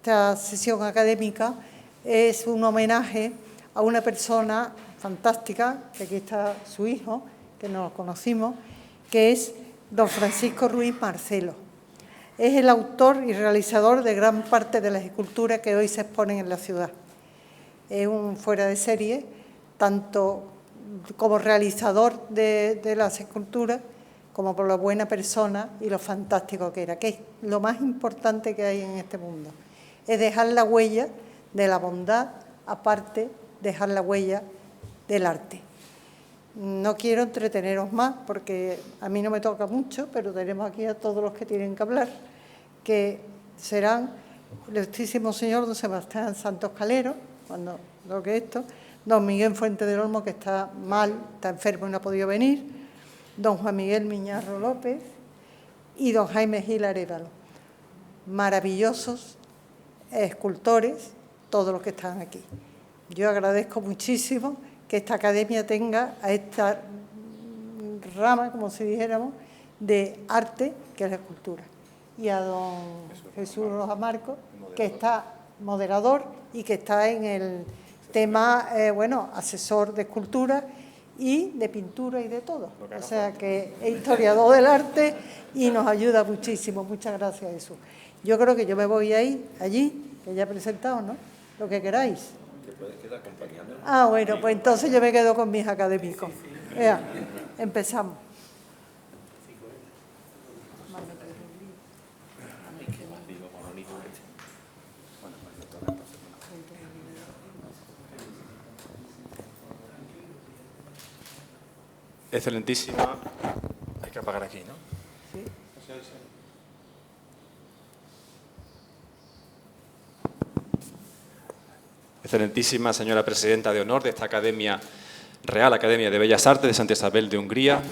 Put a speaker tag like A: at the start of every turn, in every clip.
A: esta sesión académica es un homenaje a una persona fantástica, que aquí está su hijo, que nos conocimos, que es don Francisco Ruiz Marcelo. Es el autor y realizador de gran parte de las esculturas que hoy se exponen en la ciudad. Es un fuera de serie, tanto como realizador de las esculturas, como por la buena persona y lo fantástico que era, que es lo más importante que hay en este mundo. Es dejar la huella de la bondad, aparte dejar la huella del arte. No quiero entreteneros más, porque a mí no me toca mucho, pero tenemos aquí a todos los que tienen que hablar, que serán el ilustrísimo señor don Sebastián Santos Calero, cuando lo que esto, don Miguel Fuente del Olmo, que está mal, está enfermo y no ha podido venir, don Juan Miguel Miñarro López y don Jaime Gil Arévalo. Maravillosos escultores, todos los que están aquí. Yo agradezco muchísimo que esta academia tenga a esta rama, como si dijéramos, de arte, que es la escultura. Y a don Jesús Rojas Marcos, que está moderador y que está en el tema, asesor de escultura y de pintura y de todo. O sea, que es historiador del arte y nos ayuda muchísimo. Muchas gracias, Jesús. Yo creo que yo me voy a ir allí, que ya he presentado, ¿no? Lo que queráis.
B: ¿Te puedes quedar acompañándonos?
A: Ah, bueno, pues entonces yo me quedo con mis académicos. Vea, empezamos.
C: Excelentísima. Hay que apagar aquí, ¿no?
A: Sí.
C: Excelentísima señora presidenta de honor de esta Academia, Real Academia de Bellas Artes de Santa Isabel de Hungría,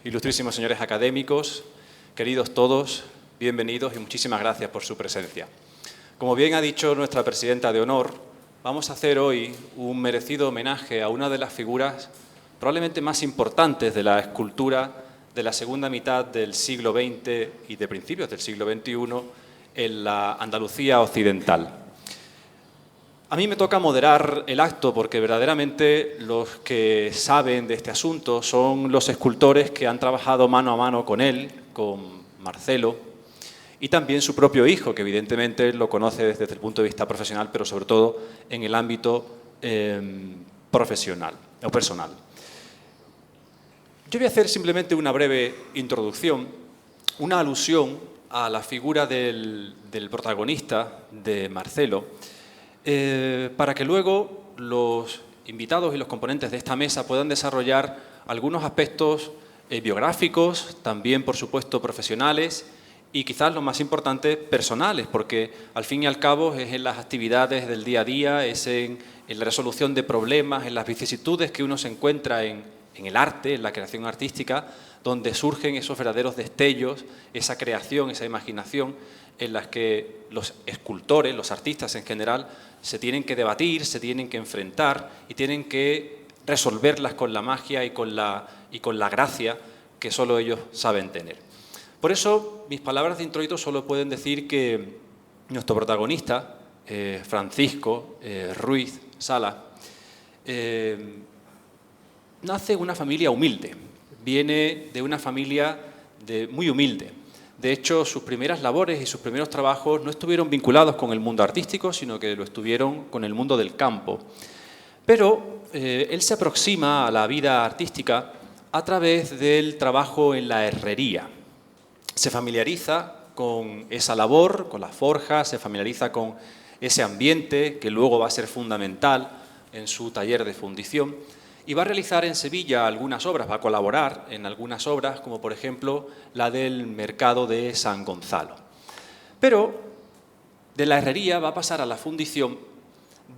C: ilustrísimos señores académicos, queridos todos, bienvenidos y muchísimas gracias por su presencia. Como bien ha dicho nuestra presidenta de honor, vamos a hacer hoy un merecido homenaje a una de las figuras probablemente más importantes de la escultura de la segunda mitad del siglo XX y de principios del siglo XXI en la Andalucía occidental. A mí me toca moderar el acto porque verdaderamente los que saben de este asunto son los escultores que han trabajado mano a mano con él, con Marcelo, y también su propio hijo, que evidentemente lo conoce desde el punto de vista profesional, pero sobre todo en el ámbito profesional o personal. Yo voy a hacer simplemente una breve introducción, una alusión a la figura del protagonista, de Marcelo, para que luego los invitados y los componentes de esta mesa puedan desarrollar algunos aspectos biográficos, también, por supuesto, profesionales y quizás lo más importante, personales, porque al fin y al cabo es en las actividades del día a día, es en la resolución de problemas, en las vicisitudes que uno se encuentra en el arte, en la creación artística, donde surgen esos verdaderos destellos, esa creación, esa imaginación en las que los escultores, los artistas en general, se tienen que debatir, se tienen que enfrentar y tienen que resolverlas con la magia y con la gracia que solo ellos saben tener. Por eso, mis palabras de introito solo pueden decir que nuestro protagonista, Francisco Ruiz Sala, nace en una familia humilde, viene de una familia muy humilde. De hecho, sus primeras labores y sus primeros trabajos no estuvieron vinculados con el mundo artístico, sino que lo estuvieron con el mundo del campo. Pero él se aproxima a la vida artística a través del trabajo en la herrería. Se familiariza con esa labor, con la forja, se familiariza con ese ambiente que luego va a ser fundamental en su taller de fundición. Y va a realizar en Sevilla algunas obras, va a colaborar en algunas obras, como por ejemplo la del mercado de San Gonzalo. Pero de la herrería va a pasar a la fundición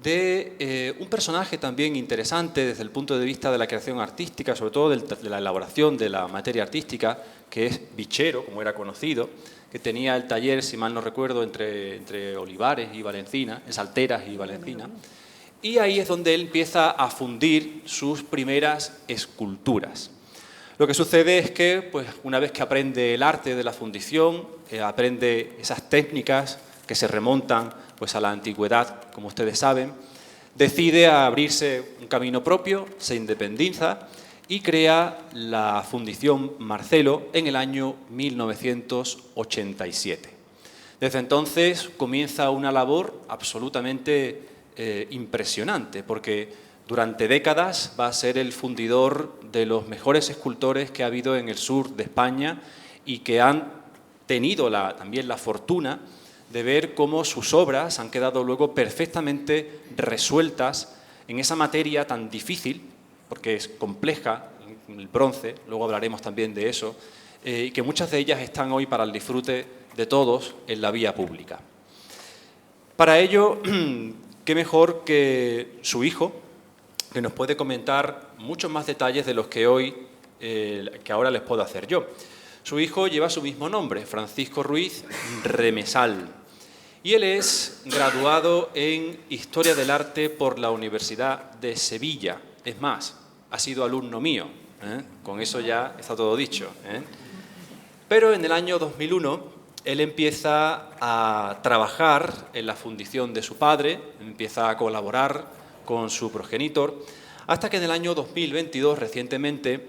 C: de un personaje también interesante desde el punto de vista de la creación artística, sobre todo de la elaboración de la materia artística, que es bichero, como era conocido, que tenía el taller, si mal no recuerdo, entre Olivares y Valencina, en Salteras y Valencina. Y ahí es donde él empieza a fundir sus primeras esculturas. Lo que sucede es que, pues, una vez que aprende el arte de la fundición, aprende esas técnicas que se remontan pues a la antigüedad, como ustedes saben, decide abrirse un camino propio, se independiza y crea la Fundición Marcelo en el año 1987. Desde entonces comienza una labor absolutamente impresionante, porque durante décadas va a ser el fundidor de los mejores escultores que ha habido en el sur de España y que han tenido también la fortuna de ver cómo sus obras han quedado luego perfectamente resueltas en esa materia tan difícil, porque es compleja, el bronce, luego hablaremos también de eso, y que muchas de ellas están hoy para el disfrute de todos en la vía pública. Para ello, qué mejor que su hijo, que nos puede comentar muchos más detalles de los que ahora les puedo hacer yo. Su hijo lleva su mismo nombre, Francisco Ruiz Remesal, y él es graduado en Historia del Arte por la Universidad de Sevilla. Es más, ha sido alumno mío, con eso ya está todo dicho. Pero en el año 2001 él empieza a trabajar en la fundición de su padre, empieza a colaborar con su progenitor, hasta que en el año 2022, recientemente,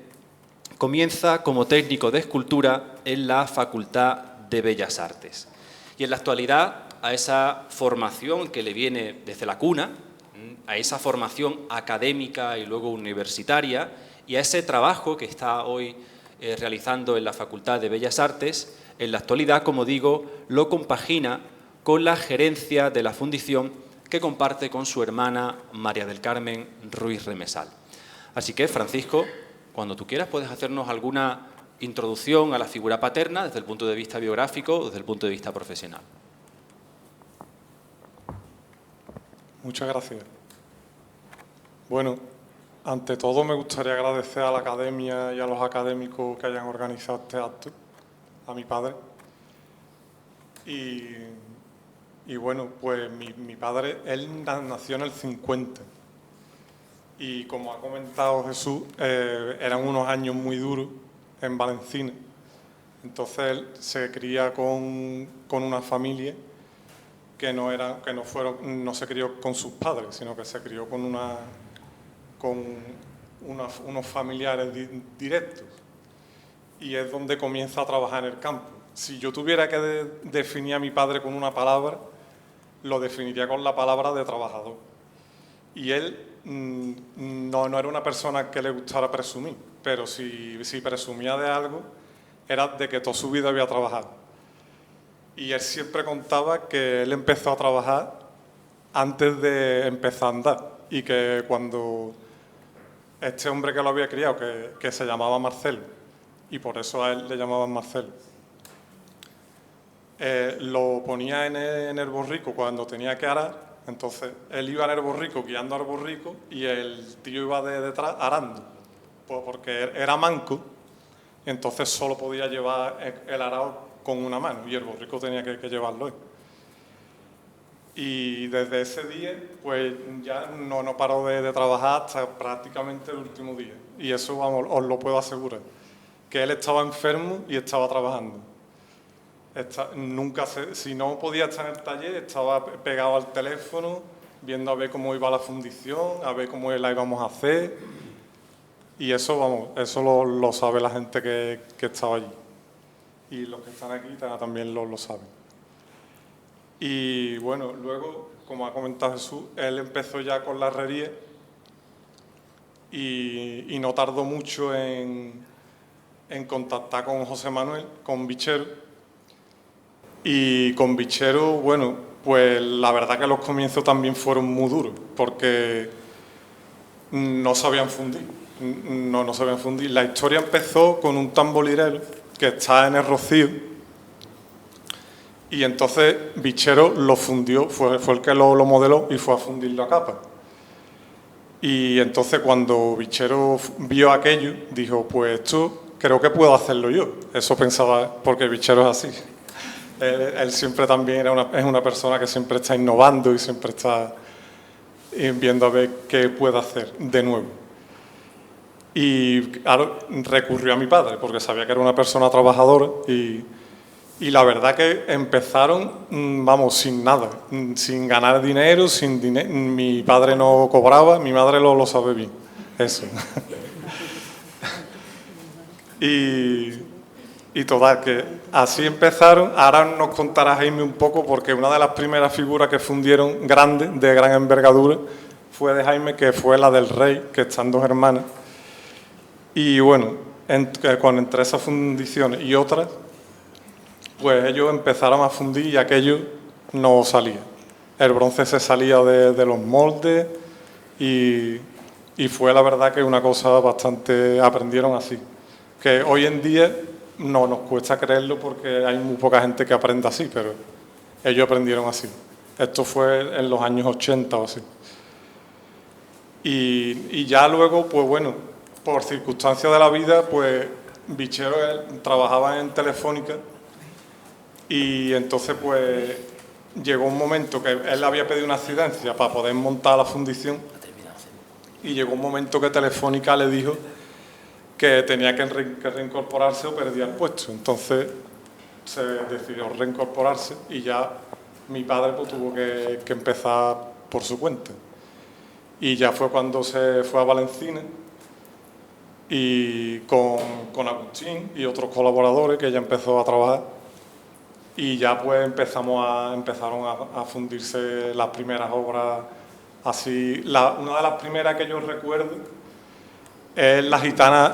C: comienza como técnico de escultura en la Facultad de Bellas Artes. Y en la actualidad, a esa formación que le viene desde la cuna, a esa formación académica y luego universitaria, y a ese trabajo que está hoy realizando en la Facultad de Bellas Artes, en la actualidad, como digo, lo compagina con la gerencia de la fundición que comparte con su hermana María del Carmen Ruiz Remesal. Así que, Francisco, cuando tú quieras puedes hacernos alguna introducción a la figura paterna desde el punto de vista biográfico o desde el punto de vista profesional.
D: Muchas gracias. Bueno, ante todo me gustaría agradecer a la Academia y a los académicos que hayan organizado este acto, a mi padre. Y bueno, pues mi padre, él nació en el 50 y como ha comentado Jesús, eran unos años muy duros en Valencina. Entonces él se cría con una familia que no se crió con sus padres, sino que se crió con unos familiares directos. Y es donde comienza a trabajar en el campo. Si yo tuviera que definir a mi padre con una palabra, lo definiría con la palabra de trabajador. Y él no era una persona que le gustara presumir, pero si presumía de algo, era de que toda su vida había trabajado. Y él siempre contaba que él empezó a trabajar antes de empezar a andar, y que cuando este hombre que lo había criado, que se llamaba Marcelo, y por eso a él le llamaban Marcelo, lo ponía en el borrico cuando tenía que arar. Entonces él iba en el borrico guiando al borrico y el tío iba de detrás arando, pues porque era manco, y entonces solo podía llevar el arado con una mano y el borrico tenía que llevarlo él. Y desde ese día pues ya no paró de trabajar hasta prácticamente el último día, y eso, vamos, os lo puedo asegurar, que él estaba enfermo y estaba trabajando. Si no podía estar en el taller, estaba pegado al teléfono, viendo a ver cómo iba la fundición, a ver cómo la íbamos a hacer. Y eso, vamos, eso lo sabe la gente que estaba allí. Y los que están aquí también lo saben. Y bueno, luego, como ha comentado Jesús, él empezó ya con la herrería y no tardó mucho en contactar con José Manuel, con Bichero. Y con Bichero, bueno, pues la verdad que los comienzos también fueron muy duros, porque no sabían fundir. No sabían fundir. La historia empezó con un tamborilero que está en el Rocío, y entonces Bichero lo fundió, fue el que lo modeló y fue a fundirlo a capa. Y entonces cuando Bichero vio aquello, dijo, pues esto creo que puedo hacerlo yo. Eso pensaba, porque Bichero es así. Él siempre también es una persona que siempre está innovando y siempre está viendo a ver qué puede hacer de nuevo. Y claro, recurrió a mi padre porque sabía que era una persona trabajadora y Y la verdad que empezaron, vamos, sin nada, sin ganar dinero, mi padre no cobraba, mi madre lo sabe bien, eso. Y total, que así empezaron. Ahora nos contará Jaime un poco, porque una de las primeras figuras que fundieron grandes, de gran envergadura, fue de Jaime, que fue la del Rey, que están dos hermanas. Y bueno, entre esas fundiciones y otras, pues ellos empezaron a fundir y aquello no salía. El bronce se salía de los moldes y fue la verdad que una cosa bastante... aprendieron así. Que hoy en día no nos cuesta creerlo porque hay muy poca gente que aprenda así, pero ellos aprendieron así. Esto fue en los años 80 o así. Y ya luego, pues bueno, por circunstancias de la vida, pues Bichero trabajaba en Telefónica. Y entonces, pues, llegó un momento que él había pedido una excedencia para poder montar la fundición. Y llegó un momento que Telefónica le dijo que tenía que reincorporarse o perdía el puesto. Entonces, se decidió reincorporarse y ya mi padre pues, tuvo que empezar por su cuenta. Y ya fue cuando se fue a Valencina y con Agustín y otros colaboradores que ya empezó a trabajar. Y ya pues empezaron a fundirse las primeras obras así. Una de las primeras que yo recuerdo es la gitana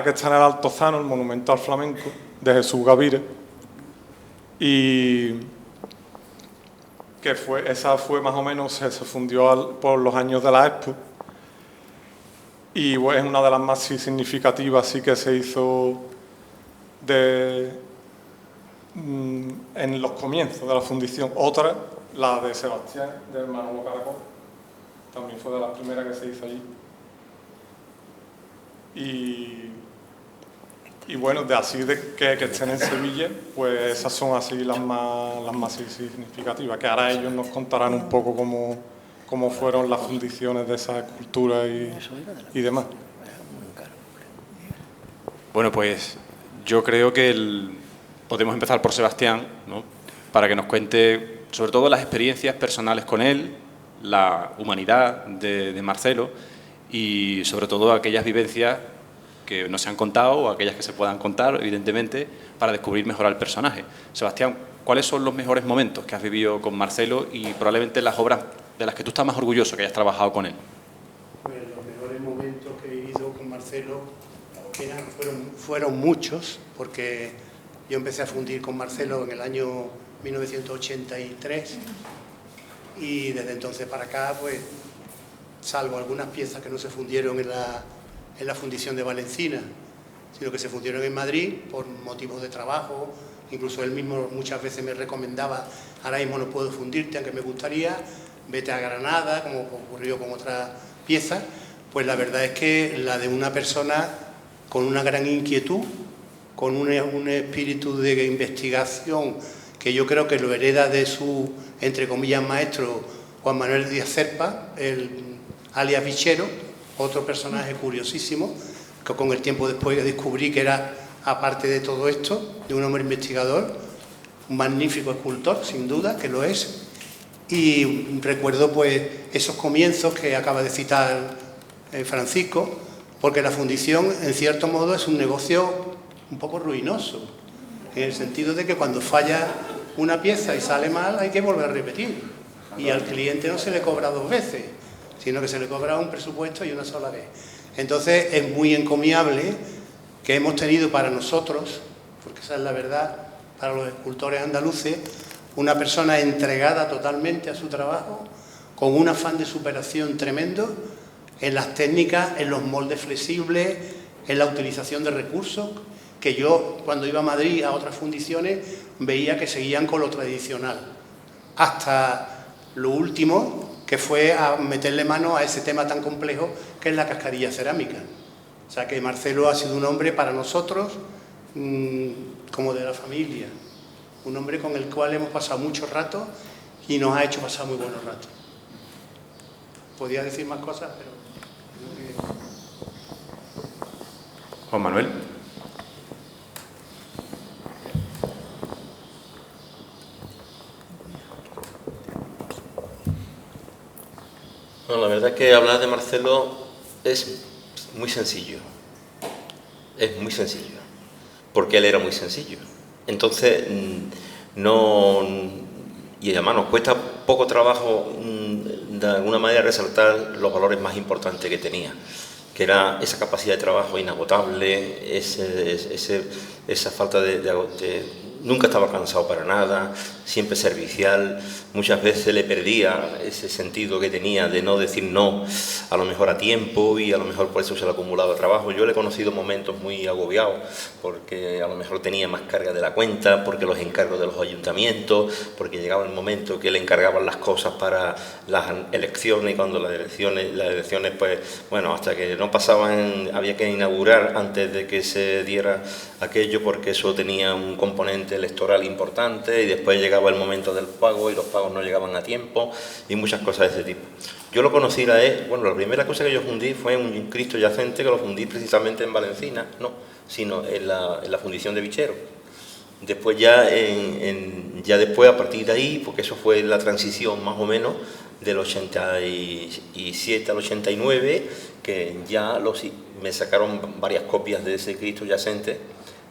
D: que está en el Altozano, el monumento al flamenco de Jesús Gavira. Y que esa fue más o menos, se fundió por los años de la Expo. Y bueno, es una de las más significativas sí, que se hizo en los comienzos de la fundición. Otra, la de Sebastián, del Manolo Caracol, también fue de las primeras que se hizo allí. Y bueno, de así que estén en Sevilla, pues esas son así las más significativas, que ahora ellos nos contarán un poco cómo fueron las fundiciones de esas esculturas y demás.
C: Bueno, pues yo creo que podemos empezar por Sebastián, ¿no? Para que nos cuente sobre todo las experiencias personales con él, la humanidad de Marcelo y sobre todo aquellas vivencias que no se han contado o aquellas que se puedan contar, evidentemente, para descubrir mejor al personaje. Sebastián, ¿cuáles son los mejores momentos que has vivido con Marcelo y probablemente las obras de las que tú estás más orgulloso que hayas trabajado con él?
E: Pues los mejores momentos que he vivido con Marcelo fueron muchos, porque yo empecé a fundir con Marcelo en el año 1983 y desde entonces para acá, pues, salvo algunas piezas que no se fundieron en la fundición de Valencina, sino que se fundieron en Madrid por motivos de trabajo. Incluso él mismo muchas veces me recomendaba: ahora mismo no puedo fundirte, aunque me gustaría, vete a Granada, como ocurrió con otras piezas. Pues la verdad es que la de una persona con una gran inquietud, con un espíritu de investigación que yo creo que lo hereda de su, entre comillas, maestro Juan Manuel Díaz Cerpa, el alias Bichero, otro personaje curiosísimo, que con el tiempo después descubrí que era, aparte de todo esto, de un hombre investigador, un magnífico escultor, sin duda, que lo es. Y recuerdo pues esos comienzos que acaba de citar Francisco, porque la fundición, en cierto modo, es un negocio un poco ruinoso, en el sentido de que cuando falla una pieza y sale mal, hay que volver a repetir. Y al cliente no se le cobra dos veces, sino que se le cobra un presupuesto y una sola vez. Entonces es muy encomiable que hemos tenido para nosotros, porque esa es la verdad, para los escultores andaluces, una persona entregada totalmente a su trabajo, con un afán de superación tremendo en las técnicas, en los moldes flexibles, en la utilización de recursos, que yo cuando iba a Madrid a otras fundiciones veía que seguían con lo tradicional, hasta lo último, que fue a meterle mano a ese tema tan complejo que es la cascarilla cerámica. O sea que Marcelo ha sido un hombre para nosotros como de la familia, un hombre con el cual hemos pasado muchos ratos y nos ha hecho pasar muy buenos ratos. Podía decir más cosas, pero...
C: Juan Manuel.
B: Bueno, la verdad es que hablar de Marcelo es muy sencillo. Es muy sencillo. Porque él era muy sencillo. Entonces, no... Y además nos cuesta poco trabajo, de alguna manera, resaltar los valores más importantes que tenía, que era esa capacidad de trabajo inagotable, esa falta nunca estaba cansado para nada, siempre servicial. Muchas veces le perdía ese sentido que tenía de no decir no, a lo mejor a tiempo, y a lo mejor por eso se le acumulaba trabajo. Yo le he conocido momentos muy agobiados, porque a lo mejor tenía más carga de la cuenta, porque los encargos de los ayuntamientos, porque llegaba el momento que le encargaban las cosas para las elecciones, y cuando las elecciones pues bueno, hasta que no pasaban, había que inaugurar antes de que se diera aquello, porque eso tenía un componente electoral importante, y después llegaba el momento del pago y los pagos no llegaban a tiempo, y muchas cosas de ese tipo. Yo lo conocí a él, bueno, la primera cosa que yo fundí fue un Cristo yacente, que lo fundí precisamente en Valencina, no, sino en la fundición de Vichero. Después ya después, a partir de ahí, porque eso fue la transición más o menos del 87 al 89, que ya me sacaron varias copias de ese Cristo yacente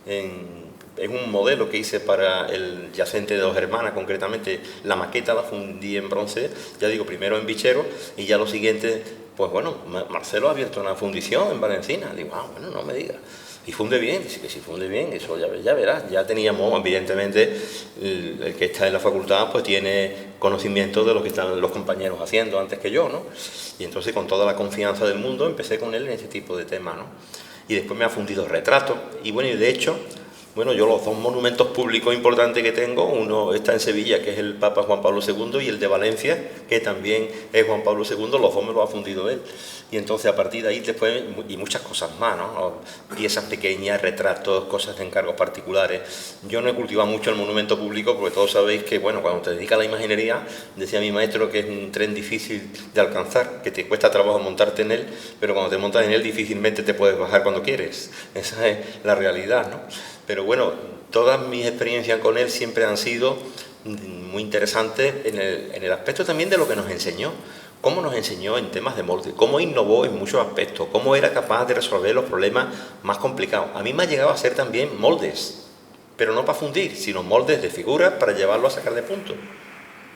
B: en un modelo que hice para el yacente de Dos Hermanas. Concretamente la maqueta la fundí en bronce, ya digo, primero en Vichero, y ya lo siguiente, pues bueno, Marcelo ha abierto una fundición en Valencina. Digo, bueno, no me digas. Y funde bien, dice que si funde bien, eso ya verás. Ya teníamos, evidentemente, el que está en la facultad pues tiene conocimiento de lo que están los compañeros haciendo antes que yo, ¿no? Y entonces, con toda la confianza del mundo, empecé con él en ese tipo de temas, ¿no? Y después me ha fundido retratos, y bueno, y de hecho, bueno, yo los dos monumentos públicos importantes que tengo, uno está en Sevilla, que es el Papa Juan Pablo II, y el de Valencia, que también es Juan Pablo II, los dos me los ha fundido él. Y entonces, a partir de ahí, después, y muchas cosas más, ¿no? Piezas pequeñas, retratos, cosas de encargos particulares. Yo no he cultivado mucho el monumento público, porque todos sabéis que, bueno, cuando te dedicas a la imaginería, decía mi maestro que es un tren difícil de alcanzar, que te cuesta trabajo montarte en él, pero cuando te montas en él difícilmente te puedes bajar cuando quieres. Esa es la realidad, ¿no? Pero bueno, todas mis experiencias con él siempre han sido muy interesantes en el aspecto también de lo que nos enseñó. Cómo nos enseñó en temas de molde, cómo innovó en muchos aspectos, cómo era capaz de resolver los problemas más complicados. A mí me ha llegado a hacer también moldes, pero no para fundir, sino moldes de figuras para llevarlo a sacar de punto.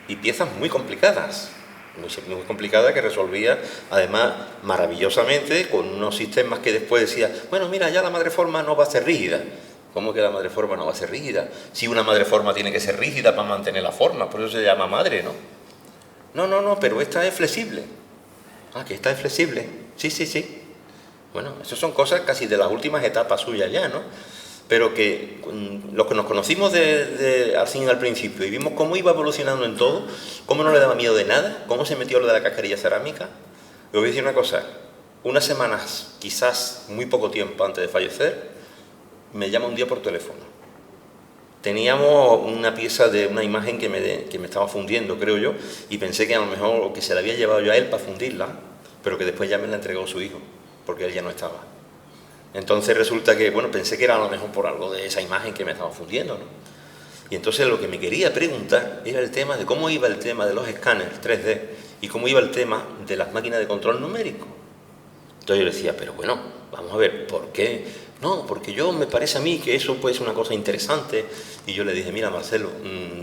B: Y piezas muy complicadas, muy complicadas, que resolvía además maravillosamente con unos sistemas que después decía, bueno, mira, ya la madreforma no va a ser rígida. ¿Cómo que la madreforma no va a ser rígida? Si una madreforma tiene que ser rígida para mantener la forma, por eso se llama madre, ¿no? No, pero esta es flexible. Ah, que esta es flexible. Sí. Bueno, esas son cosas casi de las últimas etapas suyas ya, ¿no? Pero que los que nos conocimos así al principio y vimos cómo iba evolucionando en todo, cómo no le daba miedo de nada, cómo se metió lo de la cascarilla cerámica. Le voy a decir una cosa, unas semanas, quizás muy poco tiempo antes de fallecer, me llama un día por teléfono. Teníamos una pieza de una imagen que me estaba fundiendo, creo yo, y pensé que a lo mejor que se la había llevado yo a él para fundirla, pero que después ya me la entregó su hijo, porque él ya no estaba. Entonces resulta que, bueno, pensé que era a lo mejor por algo de esa imagen que me estaba fundiendo, ¿no? Y entonces lo que me quería preguntar era el tema de cómo iba el tema de los escáneres 3D y cómo iba el tema de las máquinas de control numérico. Entonces yo le decía, pero bueno, vamos a ver, ¿por qué? No, porque me parece a mí que eso puede ser una cosa interesante. Y yo le dije, mira, Marcelo,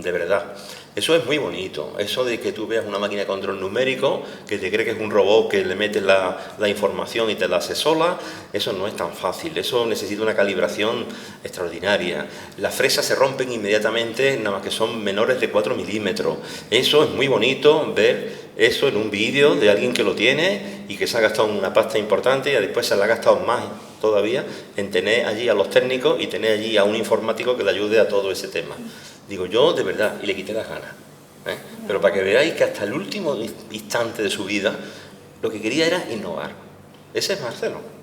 B: de verdad, eso es muy bonito. Eso de que tú veas una máquina de control numérico, que te cree que es un robot que le metes la información y te la hace sola, eso no es tan fácil. Eso necesita una calibración extraordinaria. Las fresas se rompen inmediatamente, nada más que son menores de 4 milímetros. Eso es muy bonito ver eso en un vídeo de alguien que lo tiene y que se ha gastado una pasta importante y después se la ha gastado más todavía en tener allí a los técnicos y tener allí a un informático que le ayude a todo ese tema. Digo, yo de verdad, y le quité las ganas. Pero para que veáis que hasta el último instante de su vida lo que quería era innovar. Ese es Marcelo.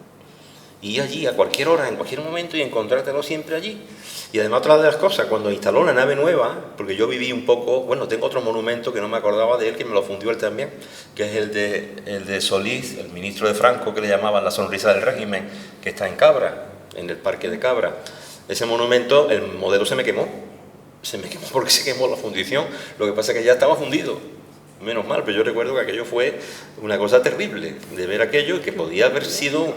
B: Y allí a cualquier hora, en cualquier momento, y encontrártelo siempre allí. Y además, otra de las cosas, cuando instaló la nave nueva, porque yo viví un poco, bueno, tengo otro monumento que no me acordaba de él, que me lo fundió él también, que es el de Solís, el ministro de Franco, que le llamaban la sonrisa del régimen, que está en Cabra, en el parque de Cabra. Ese monumento, el modelo se me quemó porque se quemó la fundición. Lo que pasa es que ya estaba fundido. menos mal, pero yo recuerdo que aquello fue una cosa terrible, de ver aquello que podía haber sido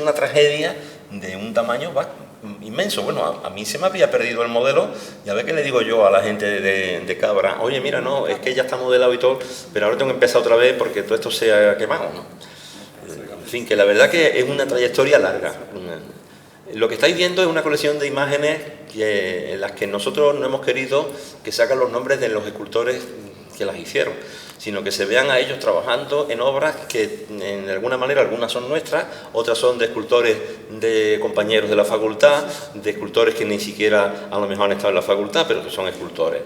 B: una tragedia de un tamaño inmenso. Bueno, a mí se me había perdido el modelo, y a ver qué le digo yo a la gente de Cabra: oye, mira, no, es que ya está modelado y todo, pero ahora tengo que empezar otra vez porque todo esto se ha quemado, ¿no? En fin, que la verdad que es una trayectoria larga. Lo que estáis viendo es una colección de imágenes en las que nosotros no hemos querido que sacan los nombres de los escultores que las hicieron, sino que se vean a ellos trabajando en obras que, de alguna manera, algunas son nuestras, otras son de escultores de compañeros de la facultad, de escultores que ni siquiera a lo mejor han estado en la facultad, pero que son escultores.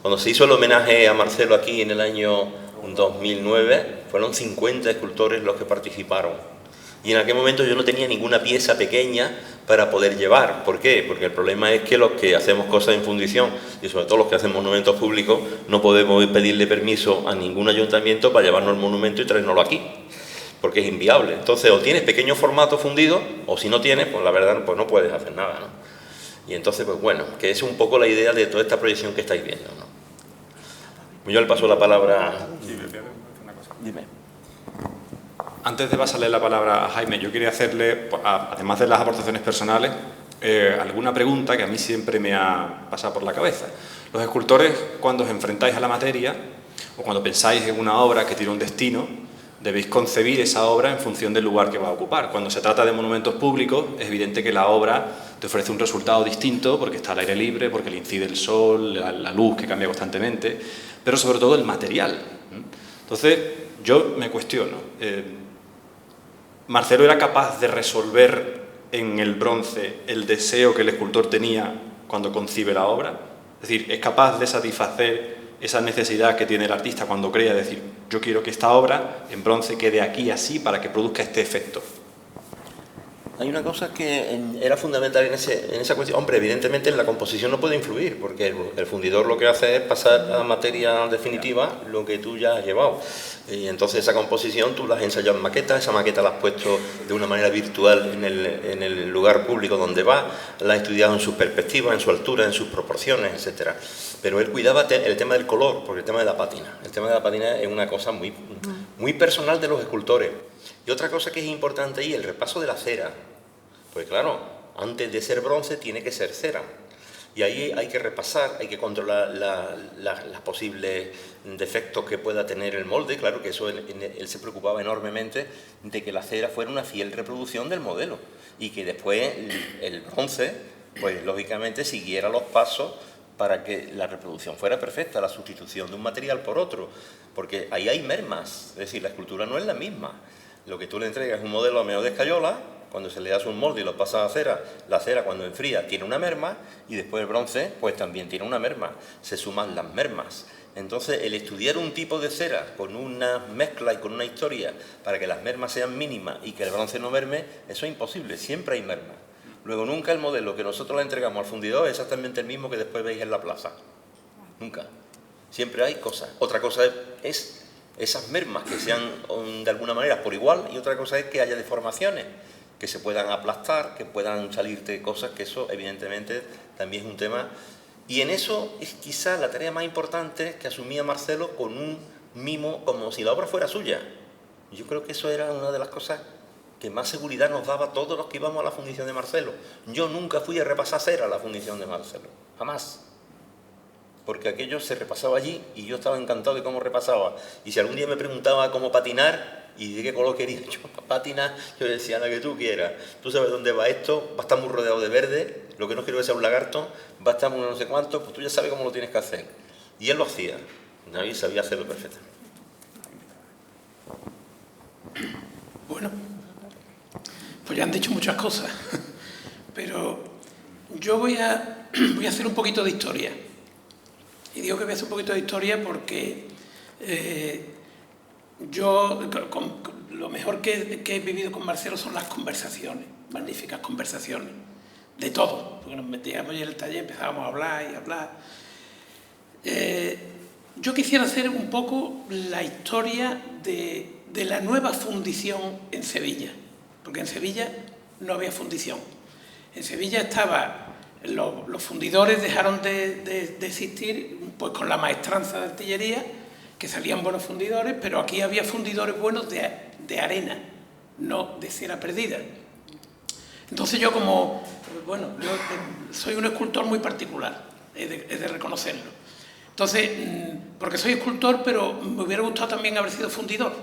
B: Cuando se hizo el homenaje a Marcelo aquí en el año 2009, fueron 50 escultores los que participaron. Y en aquel momento yo no tenía ninguna pieza pequeña para poder llevar. ¿Por qué? Porque el problema es que los que hacemos cosas en fundición, y sobre todo los que hacemos monumentos públicos, no podemos pedirle permiso a ningún ayuntamiento para llevarnos el monumento y traérnoslo aquí, porque es inviable. Entonces, o tienes pequeño formato fundido, o si no tienes, pues la verdad, pues no puedes hacer nada, ¿no? Y entonces, pues bueno, que es un poco la idea de toda esta proyección que estáis viendo, ¿no? Yo le paso la palabra. Dime.
C: Antes de pasarle la palabra a Jaime, yo quería hacerle, además de las aportaciones personales, alguna pregunta que a mí siempre me ha pasado por la cabeza. Los escultores, cuando os enfrentáis a la materia, o cuando pensáis en una obra que tiene un destino, debéis concebir esa obra en función del lugar que va a ocupar. Cuando se trata de monumentos públicos, es evidente que la obra te ofrece un resultado distinto, porque está al aire libre, porque le incide el sol, la luz que cambia constantemente, pero sobre todo el material. Entonces, yo me cuestiono, ¿Marcelo era capaz de resolver en el bronce el deseo que el escultor tenía cuando concibe la obra? Es decir, ¿es capaz de satisfacer esa necesidad que tiene el artista cuando crea, decir, yo quiero que esta obra en bronce quede aquí así para que produzca este efecto?
B: Hay una cosa que era fundamental en esa cuestión. Hombre, evidentemente en la composición no puede influir, porque el fundidor lo que hace es pasar a materia definitiva lo que tú ya has llevado. Y entonces esa composición tú la has ensayado en maqueta, esa maqueta la has puesto de una manera virtual en el lugar público donde va, la has estudiado en sus perspectivas, en su altura, en sus proporciones, etcétera. Pero él cuidaba el tema del color, porque el tema de la pátina. El tema de la pátina es una cosa muy personal de los escultores. Y otra cosa que es importante ahí, el repaso de la cera. Pues claro, antes de ser bronce tiene que ser cera. Y ahí hay que repasar, hay que controlar los posibles defectos que pueda tener el molde. Claro que eso él se preocupaba enormemente de que la cera fuera una fiel reproducción del modelo y que después el bronce, pues lógicamente siguiera los pasos para que la reproducción fuera perfecta, la sustitución de un material por otro, porque ahí hay mermas, es decir, la escultura no es la misma. Lo que tú le entregas es un modelo a medio de escayola, cuando se le das un molde y lo pasas a cera, la cera cuando enfría tiene una merma y después el bronce pues también tiene una merma, se suman las mermas. Entonces el estudiar un tipo de cera con una mezcla y con una historia para que las mermas sean mínimas y que el bronce no merme, eso es imposible, siempre hay mermas. Luego nunca el modelo que nosotros le entregamos al fundidor es exactamente el mismo que después veis en la plaza, nunca, siempre hay cosas. Otra cosa es esas mermas que sean de alguna manera por igual y otra cosa es que haya deformaciones, que se puedan aplastar, que puedan salirte cosas, que eso evidentemente también es un tema. Y en eso es quizá la tarea más importante que asumía Marcelo con un mimo como si la obra fuera suya. Yo creo que eso era una de las cosas que más seguridad nos daba a todos los que íbamos a la fundición de Marcelo. Yo nunca fui a repasar cera a la fundición de Marcelo, jamás. Porque aquello se repasaba allí y yo estaba encantado de cómo repasaba. Y si algún día me preguntaba cómo patinar y de qué color quería yo patinar, yo decía, la que tú quieras. Tú sabes dónde va esto, va a estar muy rodeado de verde, lo que no quiero es ser un lagarto, va a estar muy no sé cuánto, pues tú ya sabes cómo lo tienes que hacer. Y él lo hacía, nadie sabía hacerlo perfectamente.
F: Bueno, pues ya han dicho muchas cosas, pero yo voy a hacer un poquito de historia. Y digo que voy a hacer un poquito de historia porque yo lo mejor que he vivido con Marcelo son las conversaciones, magníficas conversaciones, de todo, porque nos metíamos en el taller, empezábamos a hablar y hablar. Yo quisiera hacer un poco la historia de la nueva fundición en Sevilla, porque en Sevilla no había fundición. En Sevilla estaba... Los fundidores dejaron de existir pues, con la maestranza de artillería, que salían buenos fundidores, pero aquí había fundidores buenos de arena, no de cera perdida. Entonces yo como, bueno, yo soy un escultor muy particular, he de reconocerlo. Entonces, porque soy escultor, pero me hubiera gustado también haber sido fundidor.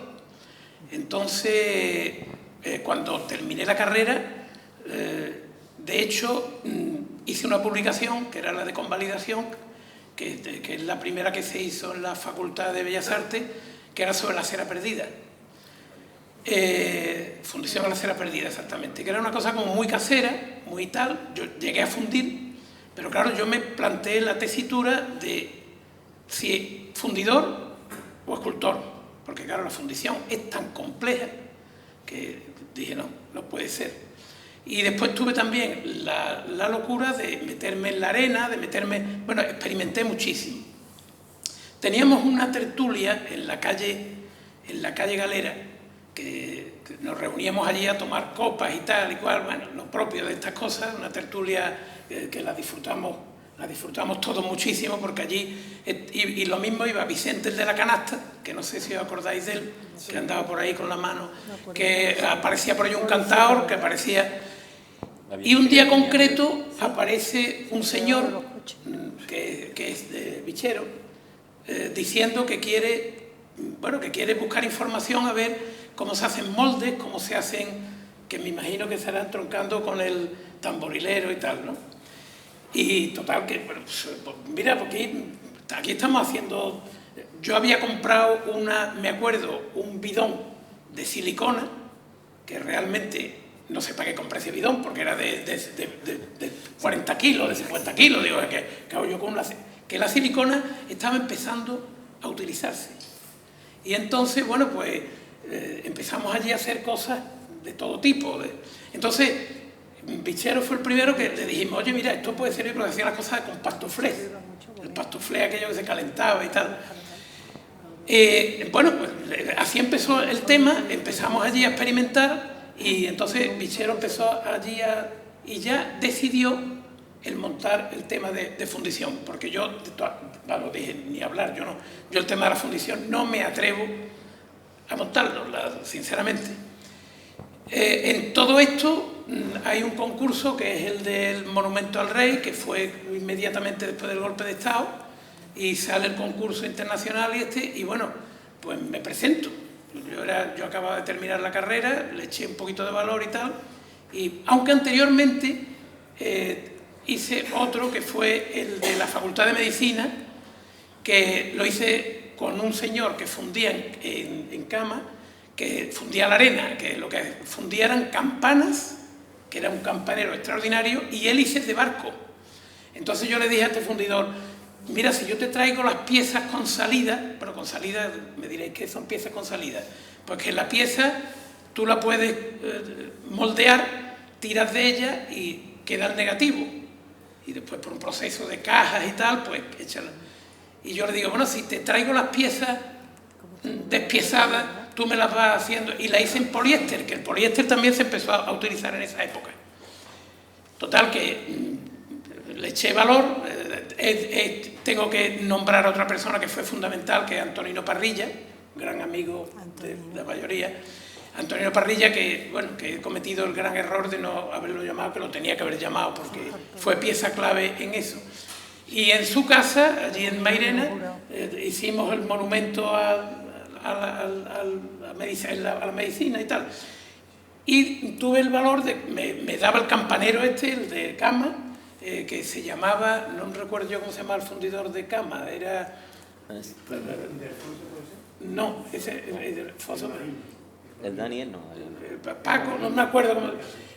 F: Entonces, cuando terminé la carrera, de hecho, hice una publicación, que era la de convalidación, que es la primera que se hizo en la Facultad de Bellas Artes, que era sobre la cera perdida. Fundición a la cera perdida, exactamente, que era una cosa como muy casera, muy tal. Yo llegué a fundir, pero claro, yo me planteé la tesitura de si fundidor o escultor, porque claro, la fundición es tan compleja que dije, no puede ser. Y después tuve también la locura de meterme en la arena, bueno, experimenté muchísimo. Teníamos una tertulia en la calle Galera, que nos reuníamos allí a tomar copas y tal y cual, bueno, lo propio de estas cosas, una tertulia que la disfrutamos todos muchísimo, porque allí, y lo mismo iba Vicente el de la canasta, que no sé si os acordáis de él, que andaba por ahí con la mano, que aparecía por ahí un cantaor, que aparecía... Y un día concreto aparece un señor, que es de Bichero, diciendo que quiere buscar información a ver cómo se hacen moldes, cómo se hacen, que me imagino que estarán troncando con el tamborilero y tal, ¿no? Y total, que, pues, mira, porque aquí estamos haciendo... Yo había comprado me acuerdo, un bidón de silicona, que realmente no sé para qué compré ese bidón, porque era de 40 kilos, de 50 kilos, digo, que hago yo con que la silicona estaba empezando a utilizarse. Y entonces, bueno, pues empezamos allí a hacer cosas de todo tipo. Entonces, Bichero fue el primero que le dijimos, oye, mira, esto puede servir porque hacía las cosas con pastoflé. El pastoflé aquello que se calentaba y tal. Bueno, pues así empezó el tema, empezamos allí a experimentar y entonces Bichero empezó allí y ya decidió el montar el tema de fundición, porque yo, no dije ni hablar, yo el tema de la fundición no me atrevo a montarlo, sinceramente. En todo esto hay un concurso que es el del Monumento al Rey, que fue inmediatamente después del golpe de Estado, y sale el concurso internacional y bueno, pues me presento. Yo acababa de terminar la carrera, le eché un poquito de valor y tal, y aunque anteriormente hice otro que fue el de la Facultad de Medicina, que lo hice con un señor que fundía en cama, que fundía la arena, que lo que fundía eran campanas, que era un campanero extraordinario, y hélices de barco. Entonces yo le dije a este fundidor, mira, si yo te traigo las piezas con salida, pero con salida me diréis que son piezas con salida, pues que la pieza tú la puedes moldear, tiras de ella y queda el negativo. Y después por un proceso de cajas y tal, pues échala. Y yo le digo, bueno, si te traigo las piezas despiezadas, tú me las vas haciendo. Y la hice en poliéster, que el poliéster también se empezó a utilizar en esa época. Total, que le eché valor. Tengo que nombrar a otra persona que fue fundamental, que es Antonino Parrilla, gran amigo de la mayoría. Antonino Parrilla, que he cometido el gran error de no haberlo llamado, que lo tenía que haber llamado, porque fue pieza clave en eso. Y en su casa, allí en Mairena, hicimos el monumento a la medicina y tal. Y tuve el valor de... Me daba el campanero el de cama, que se llamaba... No me recuerdo yo cómo se llamaba el fundidor de cama, era... No, ese...
B: El Daniel no.
F: Paco, no me acuerdo cómo...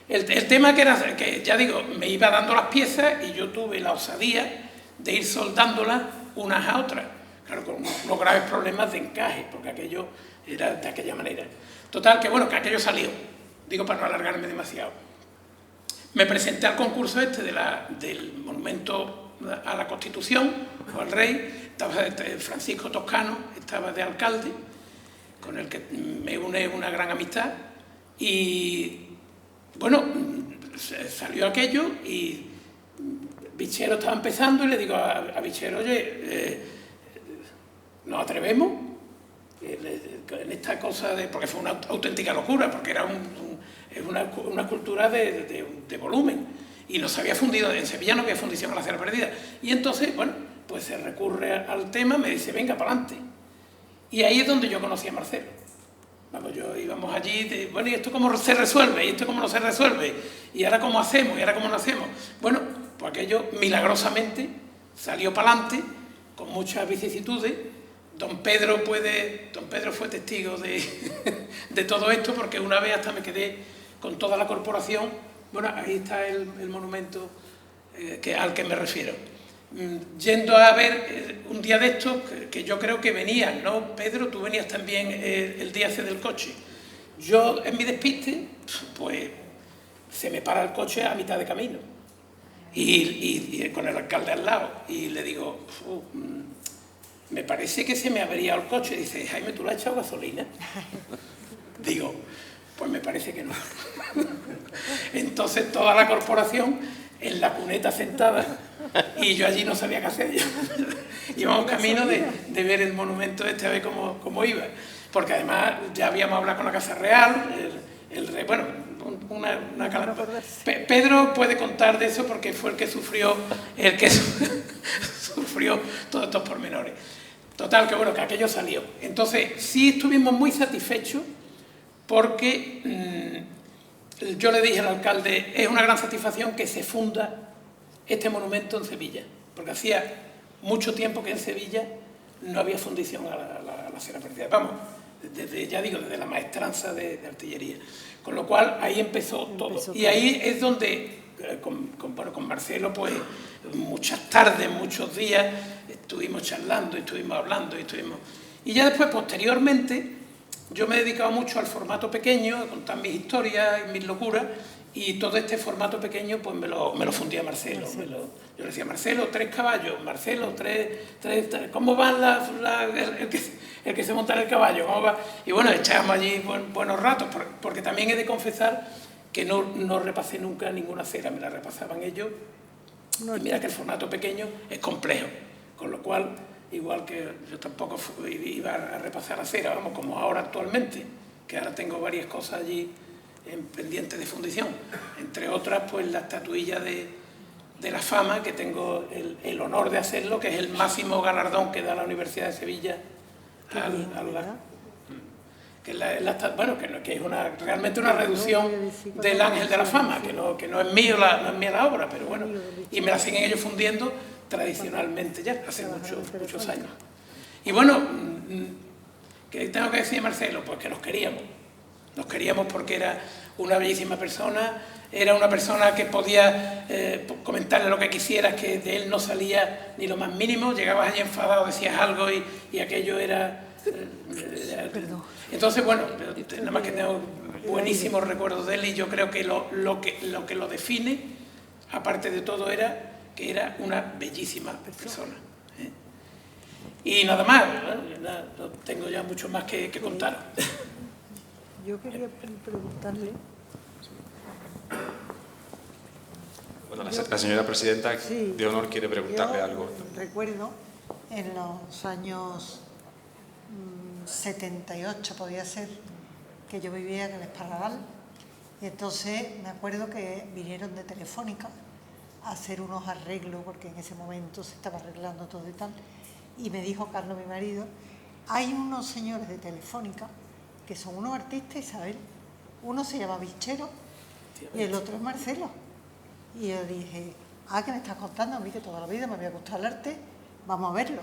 F: El tema que ya digo, me iba dando las piezas y yo tuve la osadía de ir soldándolas unas a otras. Claro, con unos graves problemas de encaje, porque aquello era de aquella manera. Total, que bueno, que aquello salió. Digo, para no alargarme demasiado. Me presenté al concurso del Monumento a la Constitución, o al Rey. Estaba Francisco Toscano, estaba de alcalde, con el que me une una gran amistad. Y bueno, salió aquello y Bichero estaba empezando y le digo a Bichero, oye, ¿nos atrevemos? en esta cosa de... porque fue una auténtica locura, porque era una escultura de volumen, y no se había fundido, en Sevilla no había fundición a la cera perdida. Y entonces, bueno, pues se recurre al tema, me dice, venga, para adelante. Y ahí es donde yo conocí a Marcelo. Vamos, íbamos allí, bueno, ¿y esto cómo se resuelve? ¿Y esto cómo no se resuelve? ¿Y ahora cómo hacemos? ¿Y ahora cómo no hacemos? Bueno, pues aquello milagrosamente salió para adelante, con muchas vicisitudes. Don Pedro fue testigo de todo esto, porque una vez hasta me quedé con toda la corporación. Bueno, ahí está el monumento al que me refiero. Yendo a ver un día de estos, que yo creo que venías, ¿no, Pedro? Tú venías también el día ese del coche. Yo, en mi despiste, pues se me para el coche a mitad de camino. Y con el alcalde al lado. Y le digo, me parece que se me ha averiado el coche. Dice, Jaime, ¿tú le has echado gasolina? Digo, pues me parece que no. Entonces toda la corporación en la cuneta sentada, y yo allí no sabía qué hacer. Íbamos camino de ver el monumento este, a ver cómo iba. Porque además ya habíamos hablado con la Casa Real, el rey, bueno, una calamidad. Pedro puede contar de eso porque fue el que sufrió todos estos pormenores. Total, que bueno, que aquello salió. Entonces, sí estuvimos muy satisfechos porque yo le dije al alcalde, es una gran satisfacción que se funda este monumento en Sevilla, porque hacía mucho tiempo que en Sevilla no había fundición a la cera perdida. Vamos, desde la maestranza de artillería. Con lo cual, ahí empezó todo. Y ahí es donde, con Marcelo, pues, muchas tardes, muchos días, estuvimos charlando, estuvimos hablando, Y ya después, posteriormente, yo me he dedicado mucho al formato pequeño, a contar mis historias y mis locuras, y todo este formato pequeño pues me lo fundía Marcelo. Yo le decía, Marcelo, 3 caballos, Marcelo, tres ¿cómo van el que se monta en el caballo? ¿Cómo va? Y bueno, echábamos allí buenos ratos, porque también he de confesar que no repasé nunca ninguna cera, me la repasaban ellos. Y mira que el formato pequeño es complejo, con lo cual, igual que yo tampoco iba a repasar la cera, vamos, como ahora actualmente, que ahora tengo varias cosas allí en pendiente de fundición, entre otras pues la estatuilla de la fama, que tengo el honor de hacerlo, que es el máximo galardón que da la Universidad de Sevilla que es realmente una reducción del Ángel de la Fama, que no es mía la obra, pero bueno, y me la siguen ellos fundiendo tradicionalmente ya, hace muchos años. Y bueno, ¿qué tengo que decir, Marcelo? Pues que nos queríamos porque era una bellísima persona, era una persona que podía comentarle lo que quisieras, que de él no salía ni lo más mínimo, llegabas allí enfadado, decías algo y aquello era... Entonces, bueno, nada más que tengo buenísimos recuerdos de él, y yo creo que lo que lo define, aparte de todo, era que era una bellísima persona. Y nada más, no tengo ya mucho más que contar.
A: Yo quería preguntarle...
C: Bueno, la señora presidenta de honor quiere preguntarle algo.
A: Recuerdo en los años 78, podía ser, que yo vivía en el Espadagal, y entonces me acuerdo que vinieron de Telefónica a hacer unos arreglos, porque en ese momento se estaba arreglando todo y tal, y me dijo Carlos, mi marido, hay unos señores de Telefónica que son unos artistas, Isabel, uno se llama Bichero y el otro es Marcelo. Y yo dije, ¿qué me estás contando? A mí que toda la vida me había gustado el arte, vamos a verlo.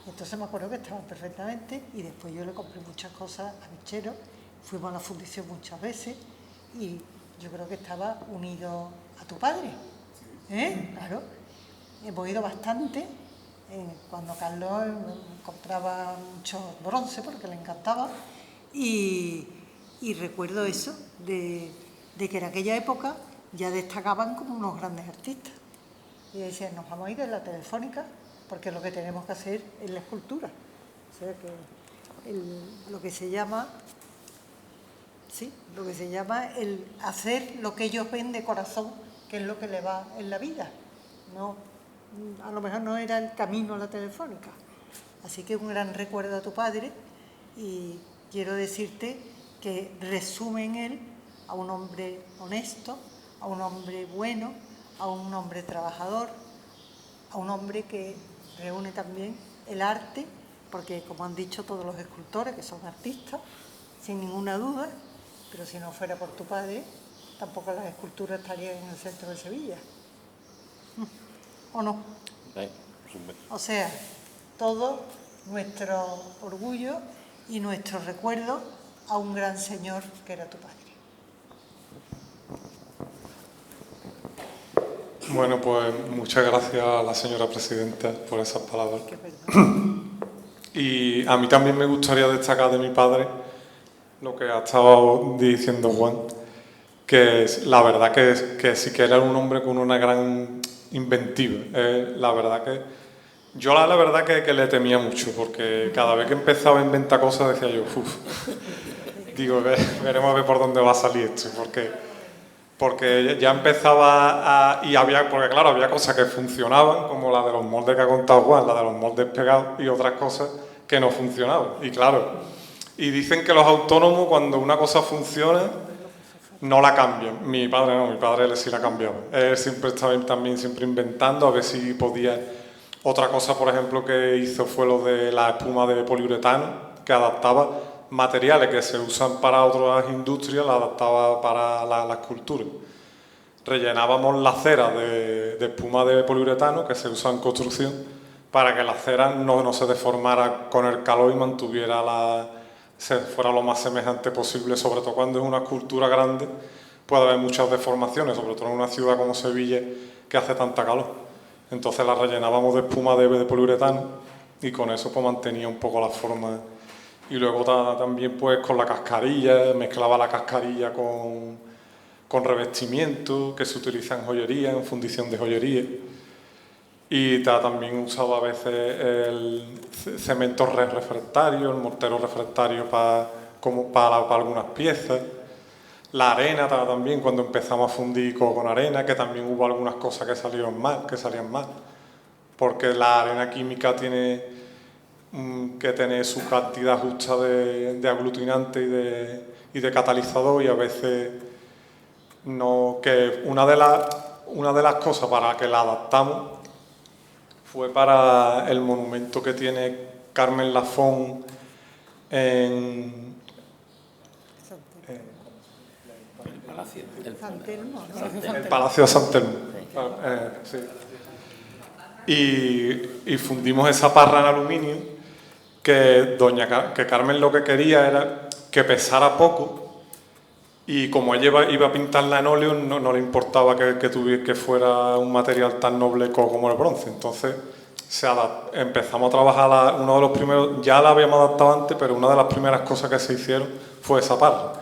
A: Y entonces me acuerdo que estaban perfectamente, y después yo le compré muchas cosas a Bichero, fuimos a la fundición muchas veces, y yo creo que estaba unido a tu padre. Claro, hemos ido bastante. Cuando Carlos compraba mucho bronce porque le encantaba, y recuerdo eso, de que en aquella época ya destacaban como unos grandes artistas. Y decían, nos vamos a ir de la Telefónica porque lo que tenemos que hacer es la escultura. O sea que lo que se llama el hacer lo que ellos ven de corazón, que es lo que le va en la vida. No, a lo mejor no era el camino a la Telefónica. Así que un gran recuerdo a tu padre, y quiero decirte que resume en él a un hombre honesto, a un hombre bueno, a un hombre trabajador, a un hombre que reúne también el arte, porque como han dicho todos los escultores, que son artistas, sin ninguna duda, pero si no fuera por tu padre, tampoco las esculturas estarían en el centro de Sevilla. ¿O no? O sea, todo nuestro orgullo y nuestro recuerdo a un gran señor que era tu padre.
D: Bueno, pues muchas gracias a la señora presidenta por esas palabras. Y a mí también me gustaría destacar de mi padre lo que ha estado diciendo Juan, que es, la verdad que sí que era un hombre con una gran inventiva. La verdad que yo la verdad que le temía mucho, porque cada vez que empezaba a inventar cosas decía yo, digo, veremos a ver por dónde va a salir esto, porque ya empezaba porque claro, había cosas que funcionaban, como la de los moldes que ha contado Juan, la de los moldes pegados, y otras cosas que no funcionaban. Y claro, y dicen que los autónomos, cuando una cosa funciona, no la cambian. Mi padre no, mi padre sí la cambiaba. Él siempre estaba también siempre inventando, a ver si podía. Otra cosa, por ejemplo, que hizo fue lo de la espuma de poliuretano, que adaptaba materiales que se usan para otras industrias, la adaptaba para la escultura. Rellenábamos la cera de espuma de poliuretano, que se usa en construcción, para que la cera no se deformara con el calor y fuera lo más semejante posible, sobre todo cuando es una escultura grande, puede haber muchas deformaciones, sobre todo en una ciudad como Sevilla, que hace tanta calor. Entonces la rellenábamos de espuma de poliuretano y con eso pues mantenía un poco la forma. Y luego también pues con la cascarilla, mezclaba la cascarilla con revestimiento que se utiliza en joyería, en fundición de joyería. Y también usaba a veces el cemento refractario, el mortero refractario para algunas piezas. La arena también, cuando empezamos a fundir con arena, que también hubo algunas cosas que salían mal, porque la arena química tiene que tener su cantidad justa de aglutinante y de catalizador, y a veces no. Que una de las cosas para que la adaptamos fue para el monumento que tiene Carmen Lafón en el Palacio de San Telmo. Sí. Y fundimos esa parra en aluminio que Carmen lo que quería era que pesara poco, y como ella iba a pintarla en óleo, no le importaba que fuera un material tan noble como el bronce. Entonces empezamos a trabajar, uno de los primeros, ya la habíamos adaptado antes, pero una de las primeras cosas que se hicieron fue esa parra.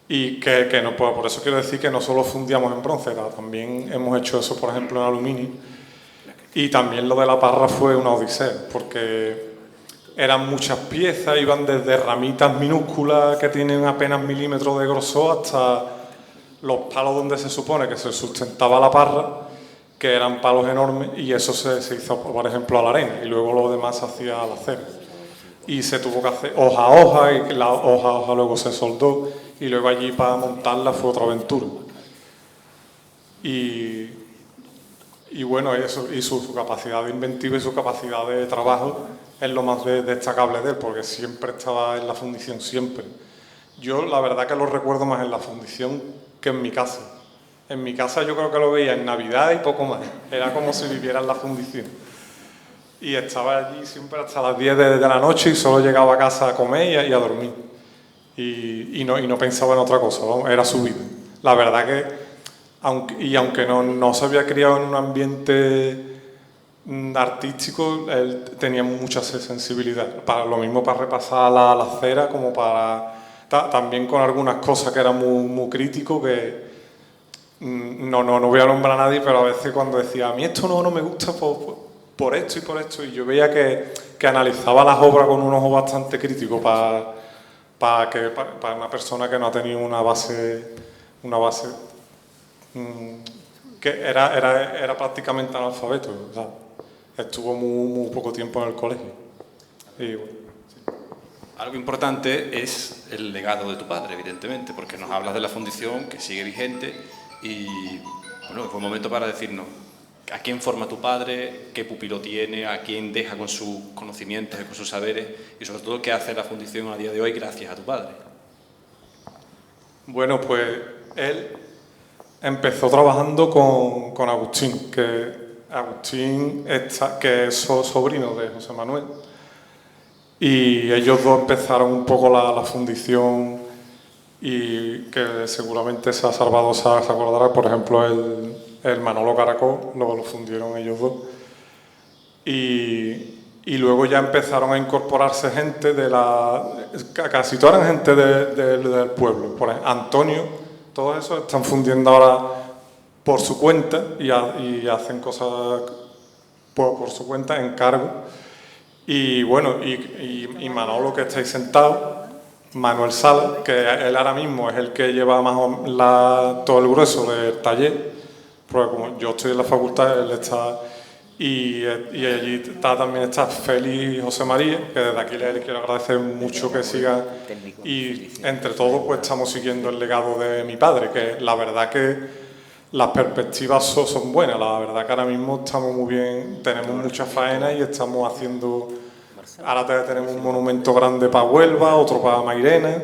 D: Y que no, pues, por eso quiero decir que no solo fundíamos en bronce, también hemos hecho eso, por ejemplo, en aluminio. Y también lo de la parra fue una odisea, porque eran muchas piezas, iban desde ramitas minúsculas que tienen apenas milímetros de grosor hasta los palos donde se supone que se sustentaba la parra, que eran palos enormes, y eso se hizo, por ejemplo, a la arena, y luego lo demás se hacía al acero. Y se tuvo que hacer hoja a hoja, y la hoja a hoja luego se soldó, y luego allí para montarla fue otra aventura. Y bueno, eso, y su capacidad de inventiva y su capacidad de trabajo es lo más destacable de él, porque siempre estaba en la fundición, siempre. Yo la verdad que lo recuerdo más en la fundición que en mi casa. En mi casa yo creo que lo veía en Navidad y poco más. Era como si viviera en la fundición. Y estaba allí siempre hasta las 10 de la noche, y solo llegaba a casa a comer y a dormir. Y no pensaba en otra cosa, ¿no? Era su vida. La verdad que, aunque no se había criado en un ambiente artístico, él tenía mucha sensibilidad. Lo mismo para repasar la cera, como para también con algunas cosas que eran muy crítico, que no voy a nombrar a nadie, pero a veces cuando decía, a mí esto no me gusta por esto y por esto, y yo veía que analizaba las obras con un ojo bastante crítico para una persona que no ha tenido una base que era prácticamente analfabeto, o sea, estuvo muy poco tiempo en el colegio. Y bueno, sí.
C: Algo importante es el legado de tu padre, evidentemente, porque nos hablas de la fundición que sigue vigente y bueno, fue un momento para decirnos a quién forma tu padre, qué pupilo tiene, a quién deja con sus conocimientos y con sus saberes y sobre todo qué hace la fundición a día de hoy gracias a tu padre.
D: Bueno, pues él empezó trabajando con Agustín, que es sobrino de José Manuel. Y ellos dos empezaron un poco la fundición y que seguramente Salvador se acordará, por ejemplo, el Manolo Caracol, lo fundieron ellos dos. Y luego ya empezaron a incorporarse gente casi toda la gente del pueblo. Por ejemplo, Antonio, todos esos están fundiendo ahora por su cuenta y hacen cosas por su cuenta, en cargo. Y bueno, y Manolo, que estáis sentado, Manuel Sala, que él ahora mismo es el que lleva más todo el grueso del taller, porque como yo estoy en la facultad, él está, y allí también está Félix y José María, que desde aquí les quiero agradecer mucho que sigan, y entre todos pues estamos siguiendo el legado de mi padre, que la verdad que las perspectivas son buenas, la verdad que ahora mismo estamos muy bien, tenemos mucha faena y estamos haciendo, ahora tenemos un monumento grande para Huelva, otro para Mairena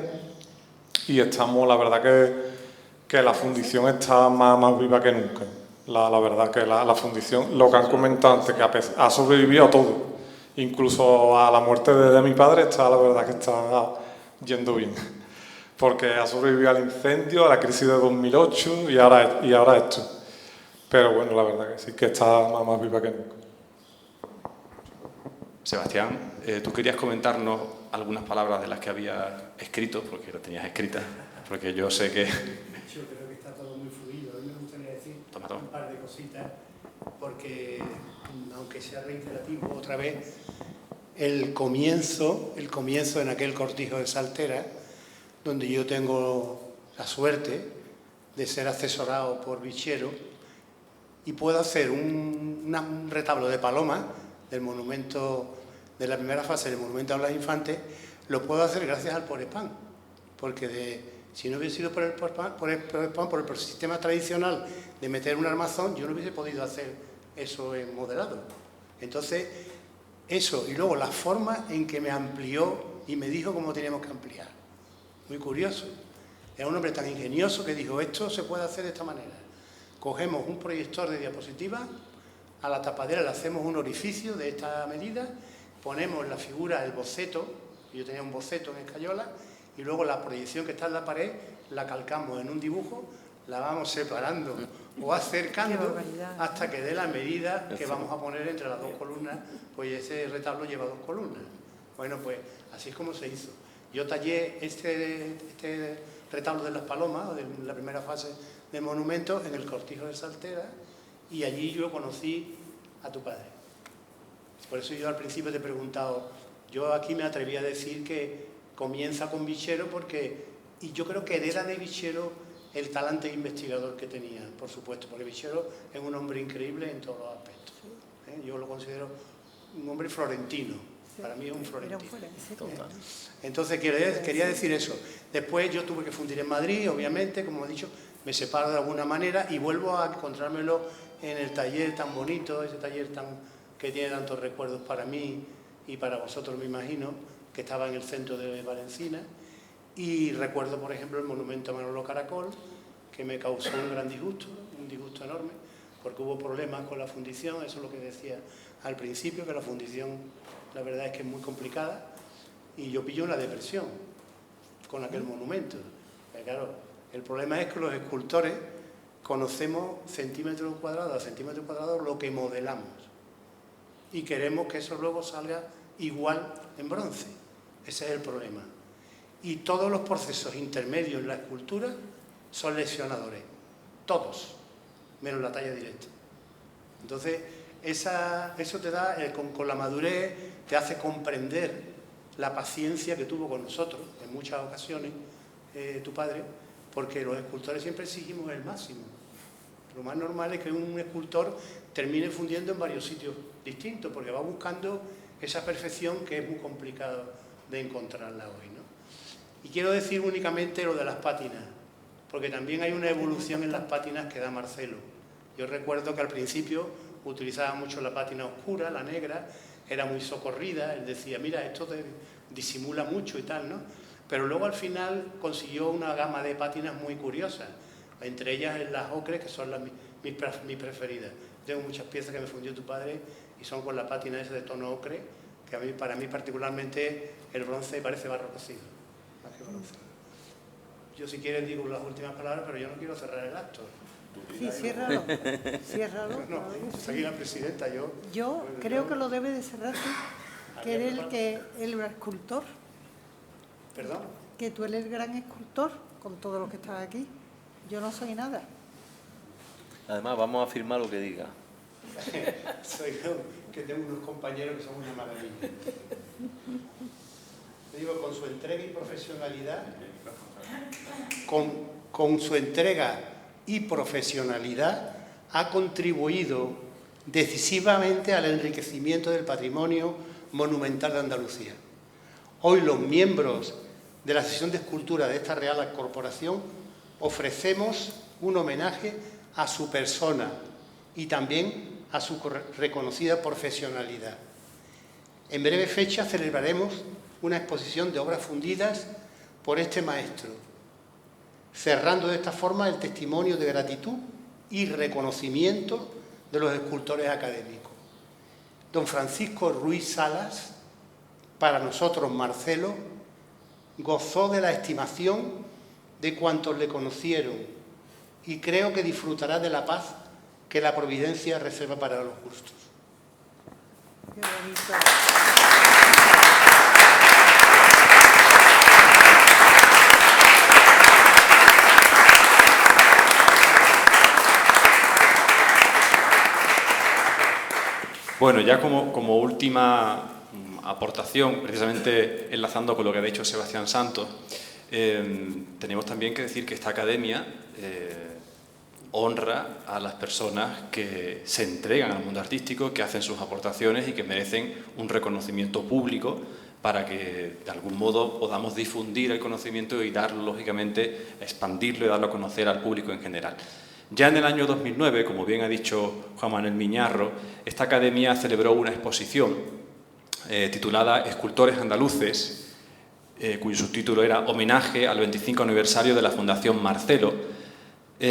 D: y estamos, la verdad que la fundición está más viva que nunca, la verdad que la fundición, lo que han comentado antes, que ha sobrevivido a todo, incluso a la muerte de mi padre, la verdad que está yendo bien. Porque ha sobrevivido al incendio, a la crisis de 2008 y ahora esto. Pero bueno, la verdad que sí que está más viva que nunca.
C: Sebastián, tú querías comentarnos algunas palabras de las que habías escrito, porque las tenías escritas, porque yo sé que...
E: Yo creo que está todo muy fluido. A mí me gustaría decir un par de cositas, porque aunque sea reiterativo otra vez, el comienzo en aquel cortijo de Saltera, donde yo tengo la suerte de ser asesorado por Bichero y puedo hacer un retablo de paloma del monumento, de la primera fase del monumento a los infantes, lo puedo hacer gracias al Porespán, porque si no hubiese sido por el sistema tradicional de meter un armazón, yo no hubiese podido hacer eso en modelado. Entonces, eso, y luego la forma en que me amplió y me dijo cómo teníamos que ampliar. Muy curioso. Era un hombre tan ingenioso que dijo, esto se puede hacer de esta manera. Cogemos un proyector de diapositiva, a la tapadera le hacemos un orificio de esta medida, ponemos la figura, el boceto, yo tenía un boceto en escayola, y luego la proyección que está en la pared la calcamos en un dibujo, la vamos separando o acercando hasta que dé la medida que vamos a poner entre las dos columnas, pues ese retablo lleva dos columnas. Bueno, pues así es como se hizo. Yo tallé este retablo de las palomas, de la primera fase del monumento, en el cortijo de Saltera, y allí yo conocí a tu padre. Por eso yo al principio te he preguntado, yo aquí me atreví a decir que comienza con Bichero, y yo creo que hereda de Bichero el talante investigador que tenía, por supuesto, porque Bichero es un hombre increíble en todos los aspectos. Yo lo considero un hombre florentino. Para mí es un florentino. Entonces quería decir eso. Después yo tuve que fundir en Madrid, obviamente, como he dicho, me separo de alguna manera y vuelvo a encontrármelo en el taller tan bonito, ese taller que tiene tantos recuerdos para mí y para vosotros, me imagino, que estaba en el centro de Valencina. Y recuerdo, por ejemplo, el monumento a Manolo Caracol, que me causó un gran disgusto, un disgusto enorme, porque hubo problemas con la fundición, eso es lo que decía al principio, que la fundición, la verdad es que es muy complicada, y yo pillo una depresión con aquel monumento. Pero claro, el problema es que los escultores conocemos centímetro cuadrado a centímetro cuadrado lo que modelamos, y queremos que eso luego salga igual en bronce. Ese es el problema. Y todos los procesos intermedios en la escultura son lesionadores, todos, menos la talla directa. Entonces, eso te da, con la madurez, te hace comprender la paciencia que tuvo con nosotros, en muchas ocasiones, tu padre, porque los escultores siempre exigimos el máximo. Lo más normal es que un escultor termine fundiendo en varios sitios distintos, porque va buscando esa perfección que es muy complicado de encontrarla hoy, ¿no? Y quiero decir únicamente lo de las pátinas, porque también hay una evolución en las pátinas que da Marcelo. Yo recuerdo que al principio utilizaba mucho la pátina oscura, la negra, era muy socorrida, él decía, mira, esto disimula mucho y tal, ¿no? Pero luego al final consiguió una gama de pátinas muy curiosas, entre ellas las ocres, que son mis preferidas. Tengo muchas piezas que me fundió tu padre y son con la pátina esa de tono ocre, que para mí particularmente el bronce parece barro cocido, más que bronce. Yo si quieres digo las últimas palabras, pero yo no quiero cerrar el acto.
A: Sí, ciérralo. Ciérralo.
E: No, pues aquí la presidenta,
A: Yo creo que lo debe de cerrar tú, que eres el escultor.
E: ¿Perdón?
A: Que tú eres el gran escultor con todo lo que está aquí. Yo no soy nada.
B: Además, vamos a firmar lo que diga.
E: Soy yo, que tengo unos compañeros que son una maravilla. Te digo, con su entrega y profesionalidad, con su entrega y profesionalidad, ha contribuido decisivamente al enriquecimiento del patrimonio monumental de Andalucía. Hoy los miembros de la sesión de escultura de esta Real Corporación ofrecemos un homenaje a su persona y también a su reconocida profesionalidad. En breve fecha celebraremos una exposición de obras fundidas por este maestro, cerrando de esta forma el testimonio de gratitud y reconocimiento de los escultores académicos. Don Francisco Ruiz Salas, para nosotros Marcelo, gozó de la estimación de cuantos le conocieron y creo que disfrutará de la paz que la providencia reserva para los justos.
A: Qué bonito.
C: Bueno, ya como última aportación, precisamente enlazando con lo que ha dicho Sebastián Santos, tenemos también que decir que esta academia honra a las personas que se entregan al mundo artístico, que hacen sus aportaciones y que merecen un reconocimiento público para que de algún modo podamos difundir el conocimiento y darlo, lógicamente, expandirlo y darlo a conocer al público en general. Ya en el año 2009, como bien ha dicho Juan Manuel Miñarro, esta academia celebró una exposición titulada Escultores Andaluces, cuyo subtítulo era Homenaje al 25 aniversario de la Fundación Marcelo,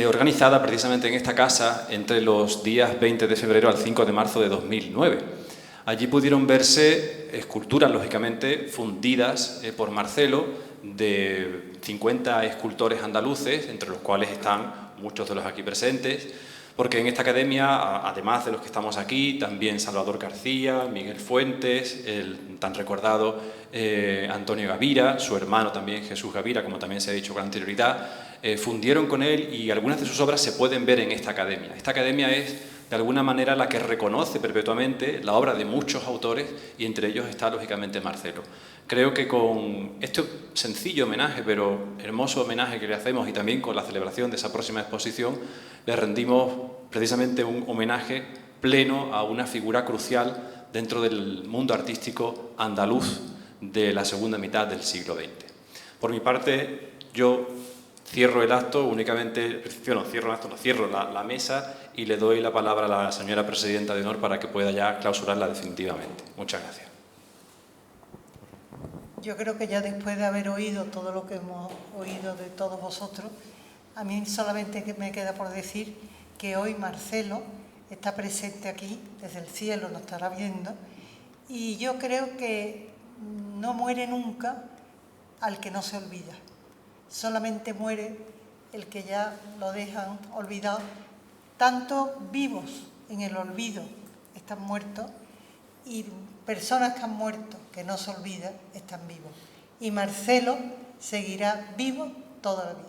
C: organizada precisamente en esta casa entre los días 20 de febrero al 5 de marzo de 2009. Allí pudieron verse esculturas, lógicamente, fundidas por Marcelo, de 50 escultores andaluces, entre los cuales están muchos de los aquí presentes, porque en esta academia, además de los que estamos aquí, también Salvador García, Miguel Fuentes, el tan recordado Antonio Gavira, su hermano también Jesús Gavira, como también se ha dicho con anterioridad, fundieron con él y algunas de sus obras se pueden ver en esta academia. Esta academia es, de alguna manera, la que reconoce perpetuamente la obra de muchos autores y entre ellos está, lógicamente, Marcelo. Creo que con este sencillo homenaje, pero hermoso homenaje que le hacemos y también con la celebración de esa próxima exposición, le rendimos precisamente un homenaje pleno a una figura crucial dentro del mundo artístico andaluz de la segunda mitad del siglo XX. Por mi parte, yo cierro el acto, únicamente, cierro la mesa y le doy la palabra a la señora presidenta de honor para que pueda ya clausurarla definitivamente. Muchas gracias.
A: Yo creo que ya después de haber oído todo lo que hemos oído de todos vosotros, a mí solamente me queda por decir que hoy Marcelo está presente aquí, desde el cielo nos estará viendo, y yo creo que no muere nunca al que no se olvida. Solamente muere el que ya lo dejan olvidado. Tanto vivos en el olvido están muertos y personas que han muerto, que no se olvidan, están vivos. Y Marcelo seguirá vivo toda la vida.